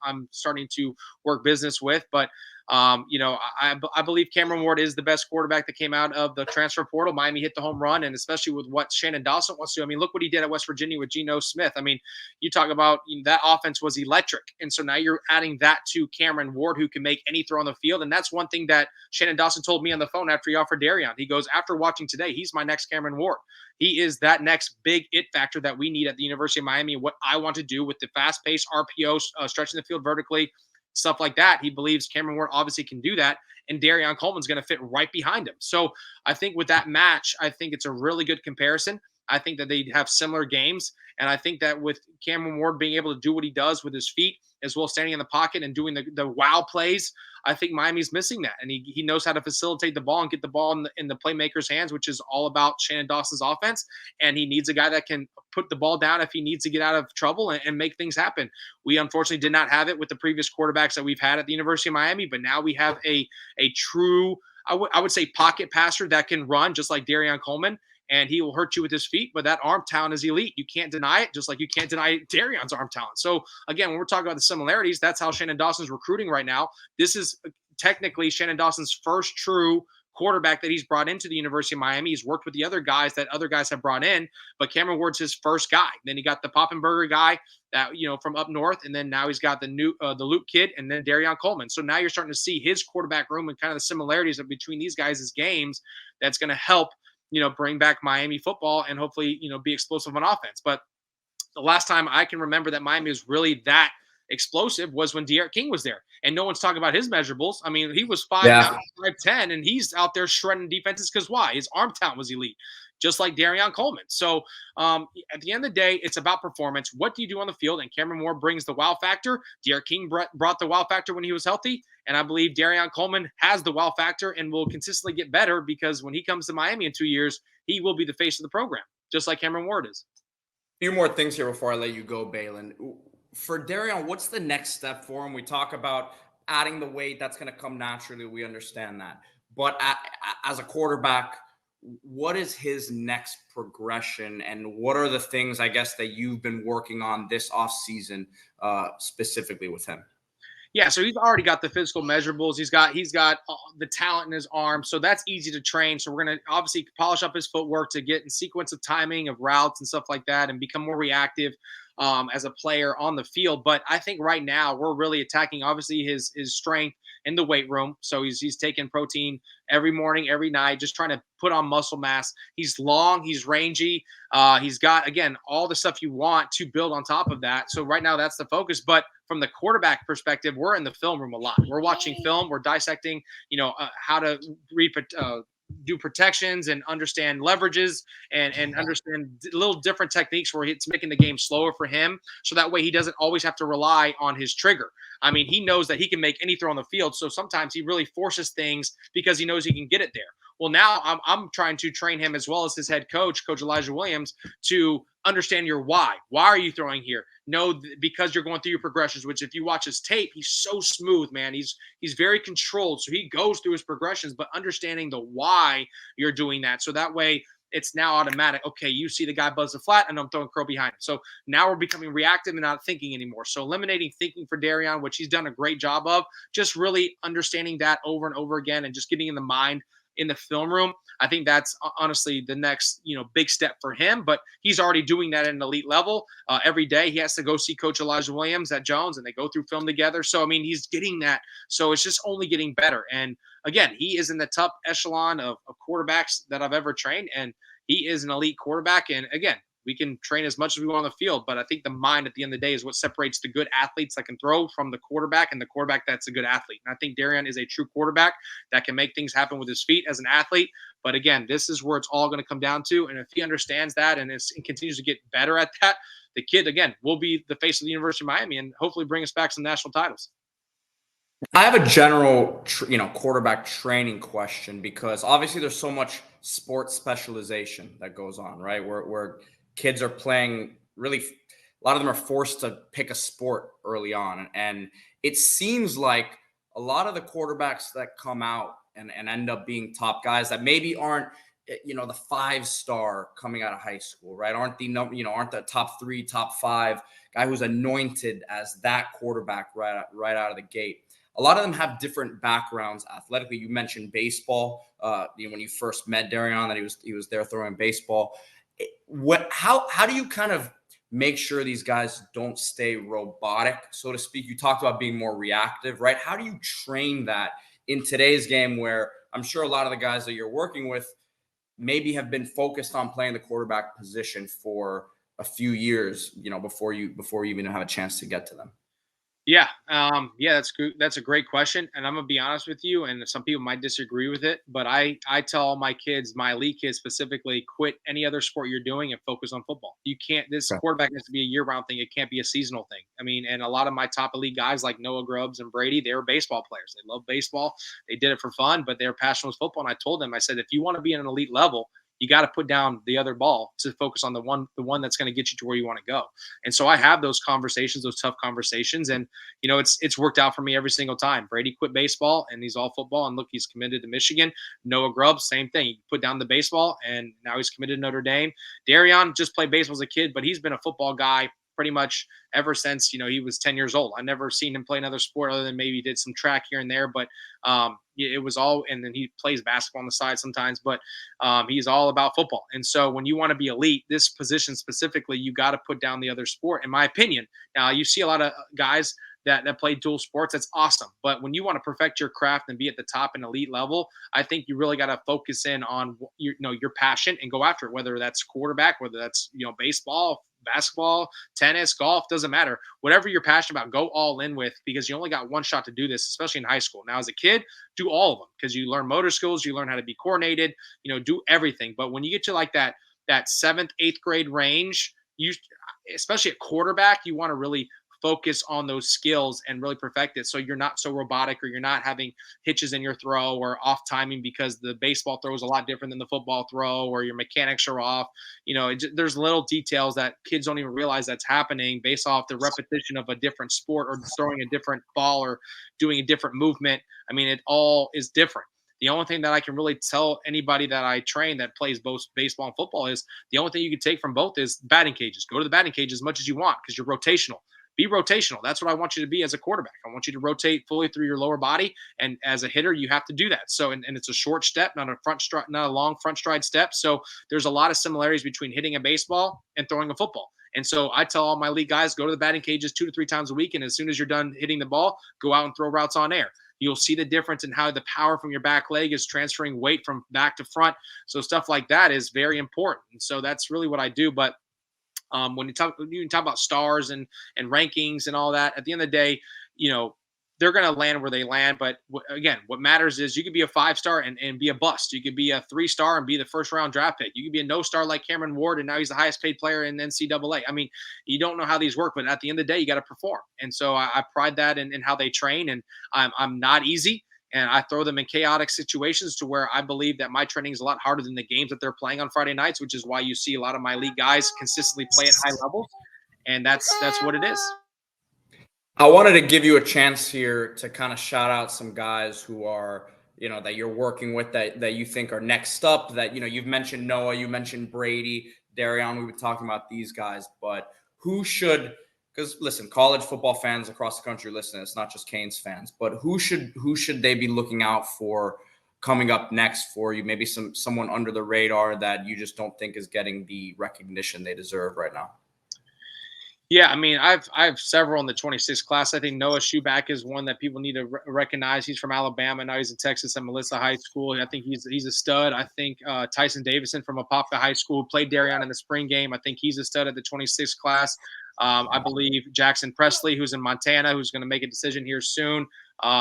I'm starting to work business with, but I believe Cameron Ward is the best quarterback that came out of the transfer portal. Miami hit the home run, and especially with what Shannon Dawson wants to do. I mean, look what he did at West Virginia with Geno Smith. I mean, you talk about that offense was electric, and so now you're adding that to Cameron Ward, who can make any throw on the field, and that's one thing that Shannon Dawson told me on the phone after he offered Dereon. He goes, after watching today, he's my next Cameron Ward. He is that next big it factor that we need at the University of Miami, and what I want to do with the fast-paced RPO, stretching the field vertically, stuff like that. He believes Cameron Ward obviously can do that, and Dereon Coleman's going to fit right behind him. So I think with that match, I think it's a really good comparison. I think that they have similar games, and I think that with Cameron Ward being able to do what he does with his feet, as well as standing in the pocket and doing the wow plays, I think Miami's missing that, and he knows how to facilitate the ball and get the ball in the playmaker's hands, which is all about Shannon Dawson's offense, and he needs a guy that can put the ball down if he needs to get out of trouble and make things happen. We unfortunately did not have it with the previous quarterbacks that we've had at the University of Miami, but now we have a true, I would say, pocket passer that can run just like Dereon Coleman, and he will hurt you with his feet, but that arm talent is elite. You can't deny it, just like you can't deny Dereon's arm talent. So, again, when we're talking about the similarities, that's how Shannon Dawson's recruiting right now. This is technically Shannon Dawson's first true quarterback that he's brought into the University of Miami. He's worked with the other guys that other guys have brought in, but Cameron Ward's his first guy. Then he got the Poppenberger guy that from up north, and then now he's got the Luke kid, and then Dereon Coleman. So now you're starting to see his quarterback room and kind of the similarities between these guys' games. That's going to help bring back Miami football and hopefully be explosive on offense. But the last time I can remember that Miami was really that explosive was when De'Aaron King was there, and no one's talking about his measurables. I mean, he was 5'9", 5'10", and he's out there shredding defenses because why? His arm talent was elite, just like Dereon Coleman. So at the end of the day, it's about performance. What do you do on the field? And Cameron Moore brings the wow factor. De'Aaron King brought the wow factor when he was healthy, and I believe Dereon Coleman has the wow factor and will consistently get better because when he comes to Miami in 2 years, he will be the face of the program, just like Cameron Ward is. A few more things here before I let you go, Baylin. For Dereon, what's the next step for him? We talk about adding the weight. That's going to come naturally. We understand that. But as a quarterback, what is his next progression, and what are the things, I guess, that you've been working on this offseason specifically with him? Yeah, so he's already got the physical measurables. He's got the talent in his arm, so that's easy to train. So we're going to obviously polish up his footwork to get in sequence of timing of routes and stuff like that and become more reactive as a player on the field. But I think right now we're really attacking, obviously, his strength in the weight room. So he's taking protein every morning, every night, just trying to put on muscle mass. He's long, he's rangy. He's got, again, all the stuff you want to build on top of that. So right now that's the focus. But from the quarterback perspective, we're in the film room a lot. We're watching film. We're dissecting, how to do protections and understand leverages and understand little different techniques where it's making the game slower for him. So that way he doesn't always have to rely on his trigger. I mean, he knows that he can make any throw on the field. So sometimes he really forces things because he knows he can get it there. Well, now I'm trying to train him as well as his head coach, Coach Elijah Williams, to understand your why. Why are you throwing here? No, because you're going through your progressions, which if you watch his tape, he's so smooth, man. He's very controlled. So he goes through his progressions, but understanding the why you're doing that. So that way it's now automatic. Okay, you see the guy buzz the flat and I'm throwing curl behind him. So now we're becoming reactive and not thinking anymore. So eliminating thinking for Dereon, which he's done a great job of, just really understanding that over and over again and just getting in the mind in the film room. I think that's honestly the next, big step for him, but he's already doing that at an elite level. Every day he has to go see Coach Elijah Williams at Jones and they go through film together. So, I mean, he's getting that. So it's just only getting better. And again, he is in the top echelon of quarterbacks that I've ever trained. And he is an elite quarterback. And again, we can train as much as we want on the field, but I think the mind at the end of the day is what separates the good athletes that can throw from the quarterback and the quarterback that's a good athlete. And I think Dereon is a true quarterback that can make things happen with his feet as an athlete. But again, this is where it's all going to come down to. And if he understands that and continues to get better at that, the kid, again, will be the face of the University of Miami and hopefully bring us back some national titles. I have a general, quarterback training question because obviously there's so much sports specialization that goes on, right? Where kids are playing really, a lot of them are forced to pick a sport early on, and it seems like a lot of the quarterbacks that come out and end up being top guys that maybe aren't, the 5-star coming out of high school, right? Aren't the aren't the top 3, top 5 guy who's anointed as that quarterback right out of the gate. A lot of them have different backgrounds athletically. You mentioned baseball. When you first met Dereon, that he was there throwing baseball. How do you kind of make sure these guys don't stay robotic, so to speak? You talked about being more reactive, right? How do you train that in today's game, where I'm sure a lot of the guys that you're working with maybe have been focused on playing the quarterback position for a few years, before you even have a chance to get to them? Yeah, yeah, that's good. That's a great question, and I'm gonna be honest with you. And some people might disagree with it, but I tell all my kids, my elite kids specifically, quit any other sport you're doing and focus on football. You can't. This Okay. quarterback has to be a year-round thing. It can't be a seasonal thing. I mean, and a lot of my top elite guys like Noah Grubbs and Brady, they were baseball players. They love baseball. They did it for fun, but their passion was football. And I told them, I said, if you want to be at an elite level, you got to put down the other ball to focus on the one that's going to get you to where you want to go. And so I have those conversations, those tough conversations, and it's worked out for me every single time. Brady quit baseball and he's all football, and look, he's committed to Michigan. Noah Grubbs, same thing. He put down the baseball and now he's committed to Notre Dame. Dereon just played baseball as a kid, but he's been a football guy pretty much ever since he was 10 years old. I never seen him play another sport other than maybe he did some track here and there, but it was all. And then he plays basketball on the side sometimes, but he's all about football. And so when you want to be elite, this position specifically, you got to put down the other sport, in my opinion. Now you see a lot of guys that play dual sports. That's awesome. But when you want to perfect your craft and be at the top and elite level, I think you really got to focus in on your passion and go after it. Whether that's quarterback, whether that's baseball, basketball, tennis, golf, doesn't matter. Whatever you're passionate about, go all in with, because you only got one shot to do this, especially in high school. Now, as a kid, do all of them because you learn motor skills, you learn how to be coordinated, do everything. But when you get to like that seventh, eighth grade range, you especially at quarterback, you want to really focus on those skills and really perfect it so you're not so robotic, or you're not having hitches in your throw or off timing because the baseball throw is a lot different than the football throw, or your mechanics are off. There's little details that kids don't even realize that's happening based off the repetition of a different sport, or throwing a different ball, or doing a different movement. I mean, it all is different. The only thing that I can really tell anybody that I train that plays both baseball and football is the only thing you can take from both is batting cages. Go to the batting cage as much as you want because you're rotational. Be rotational. That's what I want you to be as a quarterback. I want you to rotate fully through your lower body, and as a hitter, you have to do that. So, and it's a short step, not a long front stride step. So, there's a lot of similarities between hitting a baseball and throwing a football. And so, I tell all my league guys, go to the batting cages 2 to 3 times a week, and as soon as you're done hitting the ball, go out and throw routes on air. You'll see the difference in how the power from your back leg is transferring weight from back to front. So, stuff like that is very important. And so, that's really what I do. But when you talk about stars and rankings and all that, at the end of the day, they're going to land where they land. But again, what matters is you could be a 5-star and be a bust. You could be a 3-star and be the first round draft pick. You could be a no star like Cameron Ward, and now he's the highest paid player in NCAA. I mean, you don't know how these work, but at the end of the day, you got to perform. And so I pride that in how they train. And I'm not easy. And I throw them in chaotic situations to where I believe that my training is a lot harder than the games that they're playing on Friday nights, which is why you see a lot of my league guys consistently play at high levels. And that's what it is. I wanted to give you a chance here to kind of shout out some guys who are, that you're working with, that you think are next up. That, you've mentioned Noah, you mentioned Brady, Dereon. We were talking about these guys, but who should? Because listen, college football fans across the country listen. It's not just Canes fans, but who should they be looking out for coming up next for you? Maybe someone under the radar that you just don't think is getting the recognition they deserve right now. Yeah, I mean, I've several in the 26 class. I think Noah Schuback is one that people need to recognize. He's from Alabama. Now he's in Texas at Melissa High School. I think he's a stud. I think Tyson Davison from Apopka High School played Dereon in the spring game. I think he's a stud at the 26 class. I believe Jackson Presley, who's in Montana, who's going to make a decision here soon.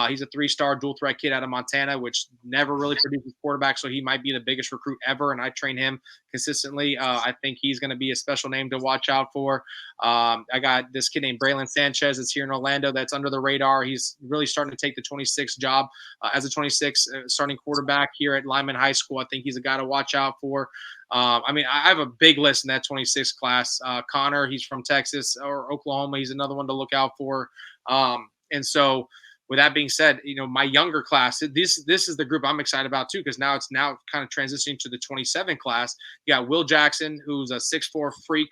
He's a 3-star dual threat kid out of Montana, which never really produces quarterback, so he might be the biggest recruit ever, and I train him consistently. I think he's going to be a special name to watch out for. I got this kid named Baylin Sanchez that's here in Orlando that's under the radar. He's really starting to take the 26 job as a 26 starting quarterback here at Lyman High School. I think he's a guy to watch out for. I mean, I have a big list in that 26 class. Connor, he's from Texas or Oklahoma. He's another one to look out for. And so, with that being said, my younger class, this is the group I'm excited about too, because now it's kind of transitioning to the 27 class. You got Will Jackson, who's a 6'4" freak.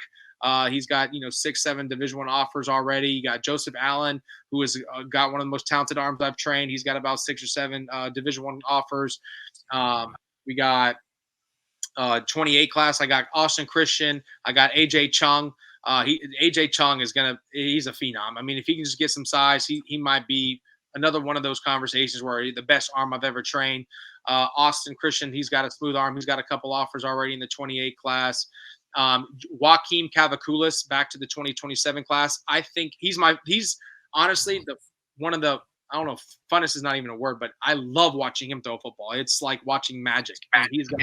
He's got 6-7 Division I offers already. You got Joseph Allen, who has got one of the most talented arms I've trained. He's got about 6 or 7 Division I offers. We got 28 class. I got Austin Christian. I got AJ Chung. AJ Chung he's a phenom. I mean, if he can just get some size, he might be another one of those conversations where he's the best arm I've ever trained. Austin Christian, he's got a smooth arm. He's got a couple offers already in the 28 class. Joaquim Cavaculis back to the 2027 class. I think he's honestly one of the, I don't know if funnest is not even a word, but I love watching him throw football. It's like watching magic. And he's got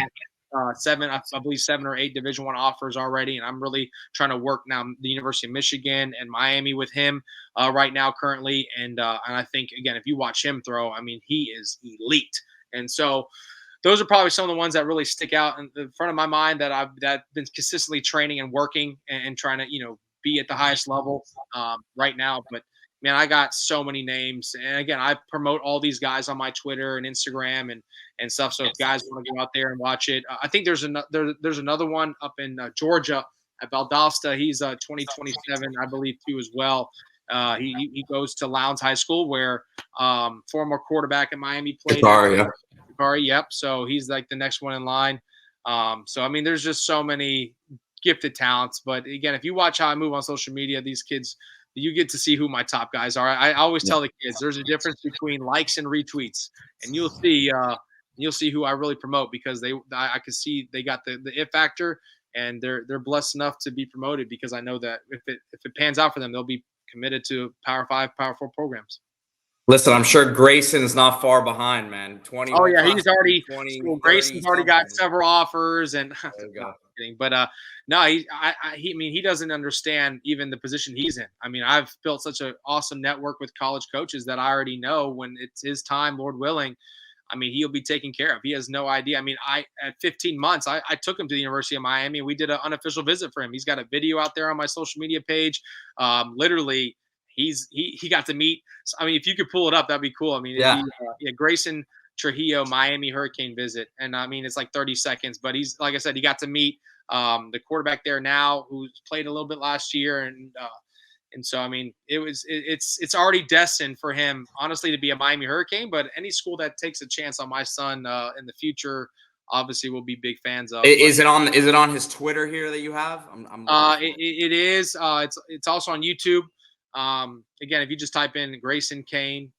I believe 7 or 8 Division I offers already, and I'm really trying to work now the University of Michigan and Miami with him right now currently. And I think, again, if you watch him throw, I mean, he is elite. And so those are probably some of the ones that really stick out in the front of my mind that I've been consistently training and working and trying to be at the highest level right now. But man, I got so many names, and again, I promote all these guys on my Twitter and Instagram and stuff. So if guys want to go out there and watch it, I think there's another one up in Georgia at Valdosta. He's 2027, I believe, too, as well. He goes to Lowndes High School, where former quarterback at Miami played. Yep. So he's like the next one in line. So I mean, there's just so many gifted talents. But again, if you watch how I move on social media, these kids, you get to see who my top guys are. I always tell the kids there's a difference between likes and retweets, and you'll see who I really promote, because I can see they got the it factor, and they're blessed enough to be promoted, because I know that if it pans out for them, they'll be committed to Power 5, Power 4 programs. Listen, I'm sure Grayson's not far behind, man. 20. Oh yeah, he's already. Grayson's already got several offers, and but no, he doesn't understand even the position he's in. I mean, I've built such an awesome network with college coaches that I already know when it's his time, Lord willing, I mean, he'll be taken care of. He has no idea. I mean, at 15 months, I took him to the University of Miami, and we did an unofficial visit for him. He's got a video out there on my social media page. Literally, he got to meet. I mean, if you could pull it up, that'd be cool. I mean, Grayson Trujillo Miami Hurricane visit, and I mean, it's like 30 seconds. But he's, like I said, he got to meet the quarterback there now, who's played a little bit last year, and so I mean, it's already destined for him, honestly, to be a Miami Hurricane. But any school that takes a chance on my son in the future, obviously, we'll be big fans of. Is it on his Twitter here that you have? It is. It's also on YouTube. Again, if you just type in Grayson Kane,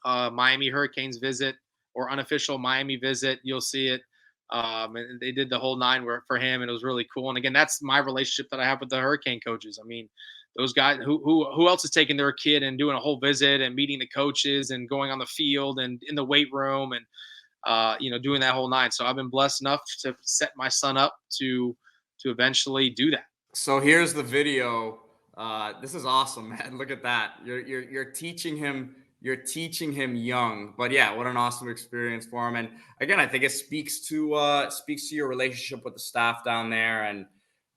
Miami Hurricanes visit, or unofficial Miami visit, you'll see it. And they did the whole 9 for him, and it was really cool. And again, that's my relationship that I have with the Hurricane coaches. I mean, those guys, who else is taking their kid and doing a whole visit and meeting the coaches and going on the field and in the weight room and doing that whole 9. So I've been blessed enough to set my son up to eventually do that. So here's the video. This is awesome, man. Look at that. You're teaching him. You're teaching him young, but yeah, what an awesome experience for him. And again, I think it speaks to your relationship with the staff down there, and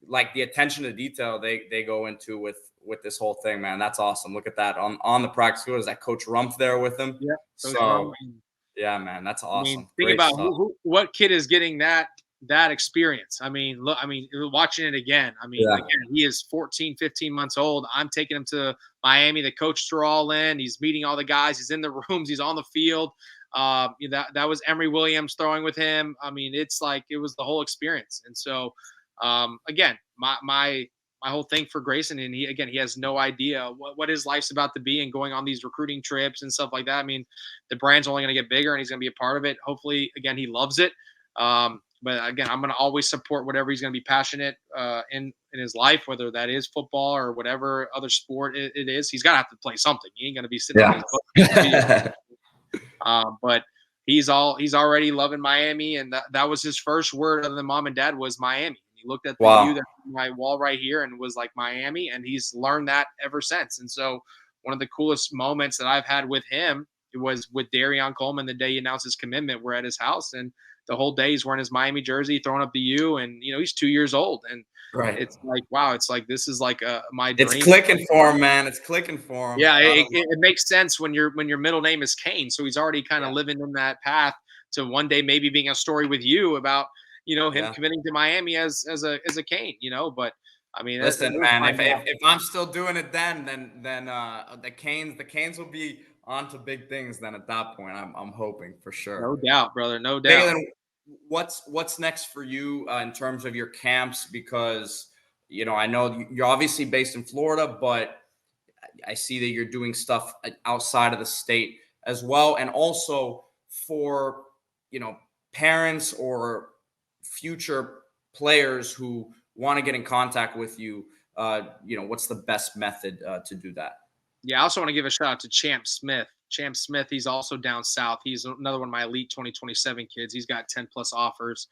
like the attention to detail they go into with this whole thing, man. That's awesome. Look at that on the practice field. Is that Coach Rumpf there with him? Yeah. So yeah, man, that's awesome. I mean, think about what kid is getting that experience. I mean, look, watching it again. I mean, again, he is 14, 15 months old. I'm taking him to Miami. The coaches are all in. He's meeting all the guys. He's in the rooms. He's on the field. That was Emory Williams throwing with him. I mean, it's like it was the whole experience. And so, again, my whole thing for Grayson, and he has no idea what his life's about to be, and going on these recruiting trips and stuff like that. I mean, the brand's only going to get bigger, and he's going to be a part of it. Hopefully, again, he loves it. But again, I'm going to always support whatever he's going to be passionate in his life, whether that is football or whatever other sport it is. He's got to have to play something. He ain't going to be sitting on his butt. But he's already loving Miami, and that was his first word other than mom and dad was Miami. He looked at the view that's on my wall right here and was like Miami, and he's learned that ever since. And so one of the coolest moments that I've had with him was with Dereon Coleman the day he announced his commitment. We're at his house, and the whole day he's wearing his Miami jersey, throwing up the U, and he's 2 years old, and it's like, wow, it's like this is like my dream. It's clicking for him, man. It's clicking for him. Yeah, it makes sense when your middle name is Kane, so he's already kind of living in that path to one day maybe being a story with you about him committing to Miami as a Kane, But I mean, listen, man, if I'm still doing it then the Canes will be on to big things then at that point. I'm hoping for sure. No doubt, brother. No doubt. Baylin, what's next for you in terms of your camps? Because I know you're obviously based in Florida, but I see that you're doing stuff outside of the state as well, and also for parents or future players who want to get in contact with you. What's the best method to do that? Yeah, I also want to give a shout out to Champ Smith. Champ Smith, he's also down south. He's another one of my elite 2027 kids. He's got 10 plus offers.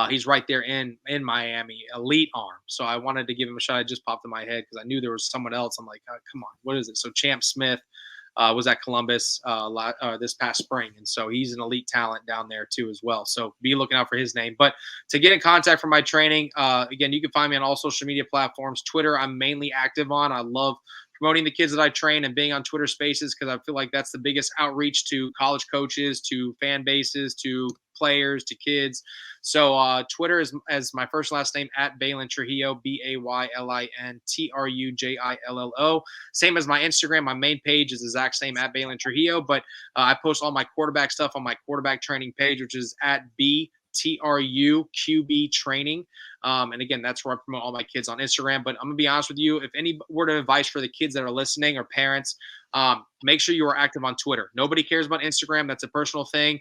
He's right there in Miami, elite arm. So I wanted to give him a shot. It just popped in my head because I knew there was someone else. I'm like, oh, come on, what is it? So Champ Smith was at Columbus this past spring. And so he's an elite talent down there too as well. So be looking out for his name. But to get in contact for my training, again, you can find me on all social media platforms. Twitter, I'm mainly active on. I love promoting the kids that I train and being on Twitter Spaces because I feel like that's the biggest outreach to college coaches, to fan bases, to players, to kids. So Twitter is as my first and last name at Baylin Trujillo, Baylin Trujillo. Same as my Instagram. My main page is the exact same at Baylin Trujillo, but I post all my quarterback stuff on my quarterback training page, which is at BTRUQB training. And again, that's where I promote all my kids on Instagram. But I'm going to be honest with you. If any word of advice for the kids that are listening or parents, make sure you are active on Twitter. Nobody cares about Instagram. That's a personal thing.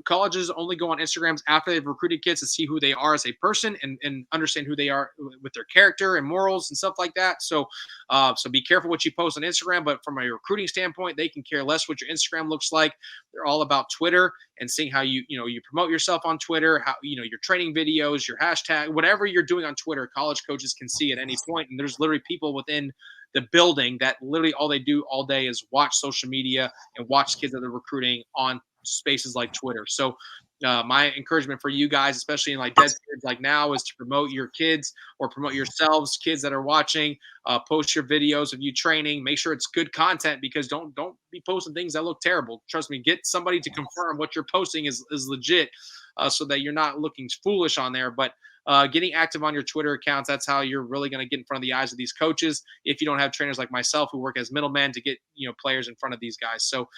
Colleges only go on Instagrams after they've recruited kids to see who they are as a person and understand who they are with their character and morals and stuff like that. So be careful what you post on Instagram. But from a recruiting standpoint, they can care less what your Instagram looks like. They're all about Twitter and seeing how you promote yourself on Twitter, how your training videos, your hashtag, whatever you're doing on Twitter. College coaches can see at any point, and there's literally people within the building that literally all they do all day is watch social media and watch kids that they're recruiting on spaces like Twitter. So my encouragement for you guys, especially in like dead periods like now, is to promote your kids or promote yourselves, kids that are watching, post your videos of you training, make sure it's good content because don't be posting things that look terrible. Trust me, get somebody to confirm what you're posting is legit so that you're not looking foolish on there. But getting active on your Twitter accounts, that's how you're really going to get in front of the eyes of these coaches if you don't have trainers like myself who work as middlemen to get players in front of these guys. So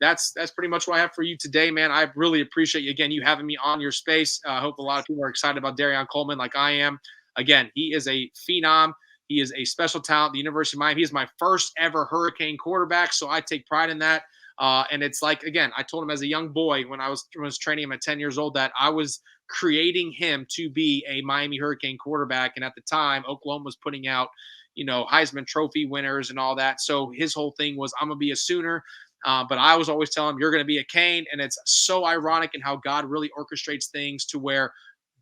that's pretty much what I have for you today, man. I really appreciate you having me on your space. I hope a lot of people are excited about Dereon Coleman like I am. Again, he is a phenom. He is a special talent. The University of Miami. He is my first ever Hurricane quarterback, so I take pride in that. And it's like, again, I told him as a young boy when I was training him at 10 years old that I was creating him to be a Miami Hurricane quarterback. And at the time, Oklahoma was putting out, Heisman Trophy winners and all that. So his whole thing was, I'm going to be a Sooner. But I was always telling him, you're going to be a Cane. And it's so ironic in how God really orchestrates things to where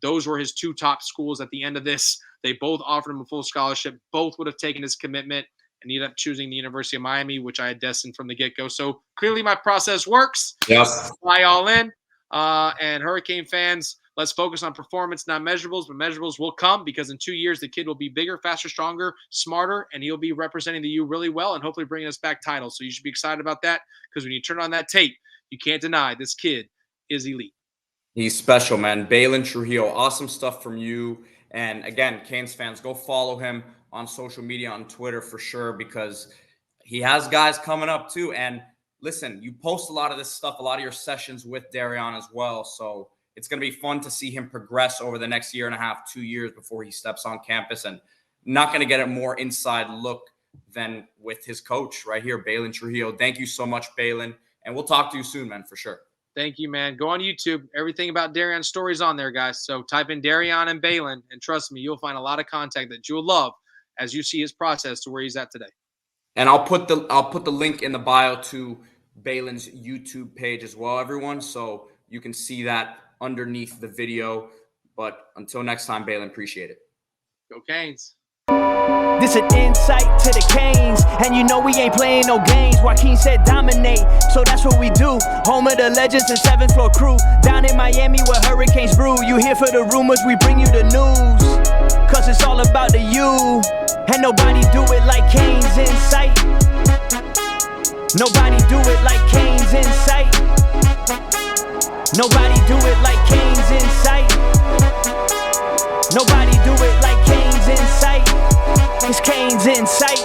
those were his two top schools at the end of this. They both offered him a full scholarship. Both would have taken his commitment and ended up choosing the University of Miami, which I had destined from the get-go. So clearly my process works. Yes. Fly all in. And Hurricane fans, let's focus on performance, not measurables, but measurables will come because in 2 years, the kid will be bigger, faster, stronger, smarter, and he'll be representing the U really well and hopefully bringing us back titles. So you should be excited about that because when you turn on that tape, you can't deny this kid is elite. He's special, man. Baylin Trujillo, awesome stuff from you. And again, Canes fans, go follow him on social media, on Twitter for sure, because he has guys coming up too. And listen, you post a lot of this stuff, a lot of your sessions with Dereon as well. So it's going to be fun to see him progress over the next year and a half, 2 years before he steps on campus, and not going to get a more inside look than with his coach right here, Baylin Trujillo. Thank you so much, Baylin. And we'll talk to you soon, man, for sure. Thank you, man. Go on YouTube. Everything about Dereon's stories on there, guys. So type in Dereon and Baylin, and trust me, you'll find a lot of content that you'll love as you see his process to where he's at today. And I'll put the link in the bio to Baylin's YouTube page as well, everyone, so you can see that underneath the video. But until next time, Baylin, appreciate it. Go Canes. This an insight to the Canes, and you know we ain't playing no games. Joaquin said dominate, so that's what we do. Home of the legends and 7th floor crew. Down in Miami where hurricanes brew. You here for the rumors, we bring you the news. Cause it's all about the you. And nobody do it like CanesInSight. Nobody do it like CanesInSight. Nobody do it like CanesInSight. Nobody do it like CanesInSight. It's CanesInSight.